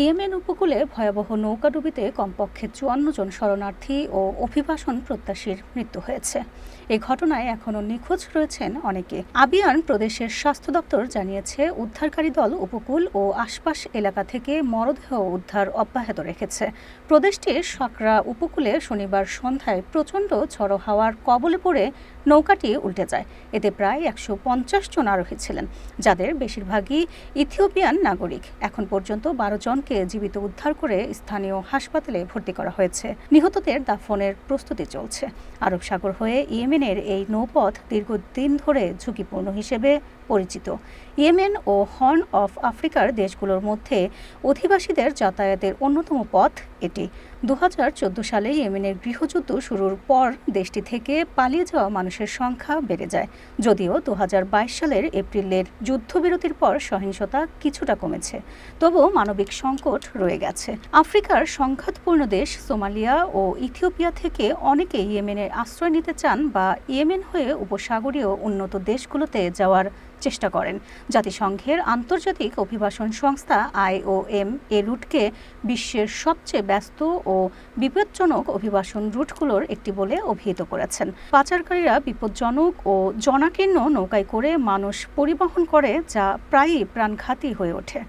Yemen উপকূলে ভয়াবহ নৌকাডুবিতে কমপক্ষে ৫৪ জন শরণার্থী ও অভিবাসন প্রত্যাশীর মৃত্যু হয়েছে। এই ঘটনায় এখনও নিখোঁজ রয়েছেন অনেকে। আবিয়ান প্রদেশের স্বাস্থ্য দপ্তর জানিয়েছে, উদ্ধারকারী দল উপকূল ও আশপাশ এলাকা থেকে মরদেহ উদ্ধার অব্যাহত রেখেছে। প্রদেশটির সাকরা উপকূলে শনিবার সন্ধ্যায় প্রচণ্ড ঝড়ো হাওয়ার কবলে পড়ে নৌকাটি উল্টে যায়। এতে প্রায় ১৫০ জন আরোহী ছিলেন, যাদের বেশিরভাগই ইথিওপিয়ান নাগরিক। এখন পর্যন্ত ১২ জনকে জীবিত উদ্ধার করে স্থানীয় হাসপাতালে ভর্তি করা হয়েছে। নিহতদের দাফনের প্রস্তুতি চলছে। আরব সাগর হয়ে ইয়েমেনের এই নৌপথ দীর্ঘদিন ধরে ঝুঁকিপূর্ণ হিসেবে পরিচিত। ইয়েমেন ও হর্ন অফ আফ্রিকার দেশগুলোর মধ্যে অধিবাসীদের যাতায়াতের অন্যতম পথ এটি। ২০১৪ সালে ইয়েমেনের গৃহযুদ্ধ শুরুর পর দেশটি থেকে পালিয়ে যাওয়া মানুষের সংখ্যা বেড়ে যায়, যদিও ২০২২ সালের এপ্রিলের যুদ্ধবিরতির পর সহিংসতা কিছুটা কমেছে। তবুও মানবিক সংকট রয়ে গেছে। আফ্রিকার সংঘাতপূর্ণ দেশ সোমালিয়া ও ইথিওপিয়া থেকে অনেকে ইয়েমেনের আশ্রয় নিতে চান বা ইয়েমেন হয়ে উপসাগরীয় উন্নত দেশগুলোতে যাওয়ার চেষ্টা করেন। জাতিসংঘের আন্তর্জাতিক অভিবাসন সংস্থা IOM এ রুটকে বিশ্বের সবচেয়ে ব্যস্ত ও বিপজ্জনক অভিবাসন রুটগুলোর একটি বলে অভিহিত করেছেন। পাচারকারীরা বিপজ্জনক ও জনাকীর্ণ নৌকায় করে মানুষ পরিবহন করে, যা প্রায়ই প্রাণঘাতী হয়ে ওঠে।